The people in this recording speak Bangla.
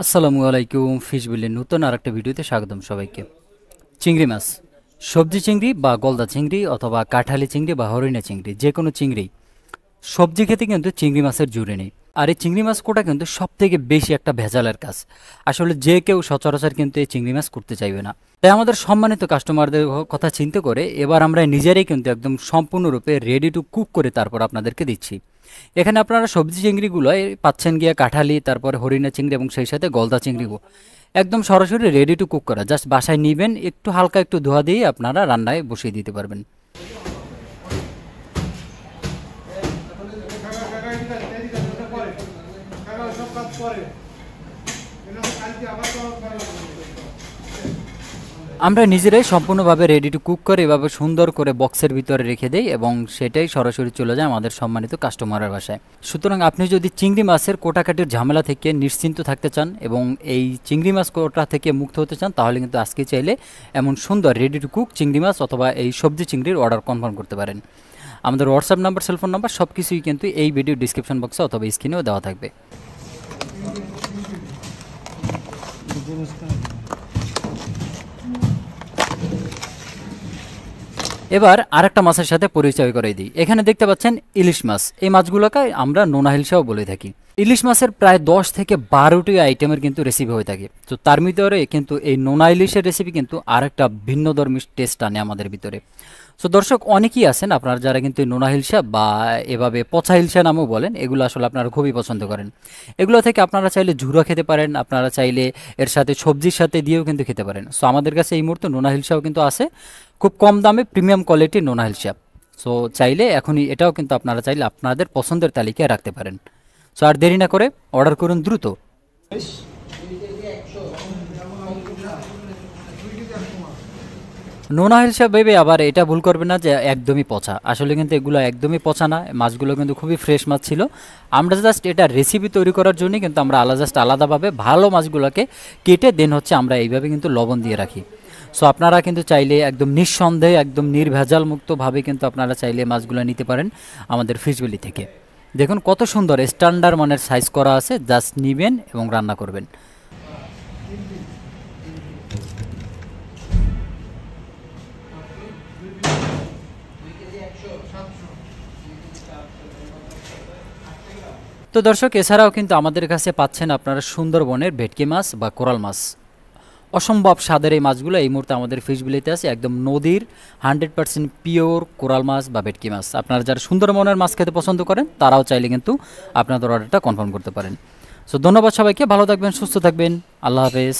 আসসালামু আলাইকুম ফিশবিলের নতুন আরেকটা ভিডিওতে স্বাগতম সবাইকে। চিংড়ি মাছ, সবজি চিংড়ি বা গলদা চিংড়ি অথবা কাঠালি চিংড়ি বা হরিণা চিংড়ি, যে কোনো চিংড়ি সবজি খেতে কিন্তু চিংড়ি মাছের জুড়ে নেই। আর এই চিংড়ি মাছ কোটা কিন্তু সব থেকে বেশি একটা ভেজালের কাজ। আসলে যে কেউ সচরাচর কিন্তু এই চিংড়ি মাছ করতে চাইবে না। তাই আমাদের সম্মানিত কাস্টমারদের কথা চিন্তা করে এবার আমরা নিজেরাই কিন্তু একদম সম্পূর্ণরূপে রেডি টু কুক করে তারপর আপনাদেরকে দিচ্ছি। এখানে আপনারা সবজি চিংড়িগুলো পাচ্ছেন গিয়া কাঠালি, তারপরে হরিণা চিংড়ি এবং সেই সাথে গলদা চিংড়িগুলো একদম সরাসরি রেডি টু কুক করা। জাস্ট বাসায় নিবেন, একটু হালকা একটু ধোয়া দিয়ে আপনারা রান্নায় বসিয়ে দিতে পারবেন। আমরা নিজেরাই সম্পূর্ণভাবে রেডি টু কুক করে এভাবে সুন্দর করে বক্সের ভিতরে রেখে দেই এবং সেটাই সরাসরি চলে যায় আমাদের সম্মানিত কাস্টমারের বাসায়। সুতরাং আপনি যদি চিংড়ি মাছের কোটাকাটির ঝামেলা থেকে নিশ্চিন্ত থাকতে চান এবং এই চিংড়ি মাছ কোটা থেকে মুক্ত হতে চান, তাহলে কিন্তু আজকে চাইলে এমন সুন্দর রেডি টু কুক চিংড়ি মাছ অথবা এই সবজি চিংড়ির অর্ডার কনফার্ম করতে পারেন। আমাদের হোয়াটসঅ্যাপ নাম্বার, সেলফোন নাম্বার সব কিছুই কিন্তু এই ভিডিও ডিসক্রিপশন বক্সে অথবা স্ক্রিনেও দেওয়া থাকবে। এবার আরেকটা মাছের সাথে পরিচয় করে দিই। এখানে দেখতে পাচ্ছেন ইলিশ মাছ। এই মাছগুলোকে আমরা নোনা হিলসাও বলে থাকি। ইলিশ মাছের প্রায় 10 থেকে 12টি আইটেমের কিন্তু রেসিপি হয়ে থাকে। তো তার ভিতরে কিন্তু এই নোনা ইলিশের রেসিপি কিন্তু আরেকটা ভিন্নধর্মী টেস্ট আনে আমাদের ভিতরে। সো দর্শক অনেকেই আছেন আপনারা যারা কিন্তু নোনা হিলসা বা এভাবে পচা হিলসা নামেও বলেন, এগুলো আসলে আপনারা খুবই পছন্দ করেন। এগুলো থেকে আপনারা চাইলে ঝুরা খেতে পারেন, আপনারা চাইলে এর সাথে সবজির সাথে দিয়েও কিন্তু খেতে পারেন। সো আমাদের কাছে এই মুহূর্তে নোনা হিলসাও কিন্তু আছে, খুব কম দামে প্রিমিয়াম কোয়ালিটির নোনা হিলসা। সো চাইলে এখনই এটাও কিন্তু আপনারা চাইলে আপনাদের পছন্দের তালিকায় রাখতে পারেন। সো আর দেরি না করে অর্ডার করুন দ্রুত। নোনা হিলসা ভেবে আবার এটা ভুল করবে না যে একদমই পচা। আসলে কিন্তু এগুলো একদমই পচা না, মাছগুলো কিন্তু খুবই ফ্রেশ মাছ ছিল। আমরা জাস্ট এটা রেসিপি তৈরি করার জন্য কিন্তু আমরা আলাদাভাবে ভালো মাছগুলোকে কেটে দেন হচ্ছে আমরা এইভাবে কিন্তু লবণ দিয়ে রাখি। সো আপনারা কিন্তু চাইলে একদম নিঃসন্দেহে একদম নির্ভেজাল মুক্তভাবে কিন্তু আপনারা চাইলে মাছগুলো নিতে পারেন আমাদের ফিশবিলি থেকে। দেখুন কত সুন্দর স্ট্যান্ডার্ড মানের সাইজ করা আছে, জাস্ট নিবেন এবং রান্না করবেন। তো দর্শক এছাড়াও কিন্তু আমাদের কাছে পাচ্ছেন আপনারা সুন্দরবনের ভেটকি মাছ বা কোরাল মাছ। অসম্ভব স্বাদের এই মাছগুলো এই মুহূর্তে আমাদের ফিশবিলিতে আছে, একদম নদীর 100% পিওর কোরাল মাছ বা ভেটকি মাছ। আপনারা যারা সুন্দরবনের মাছ খেতে পছন্দ করেন তারাও চাইলে কিন্তু আপনাদের অর্ডারটা কনফার্ম করতে পারেন। সো ধন্যবাদ সবাইকে, ভালো থাকবেন, সুস্থ থাকবেন, আল্লাহ হাফেজ।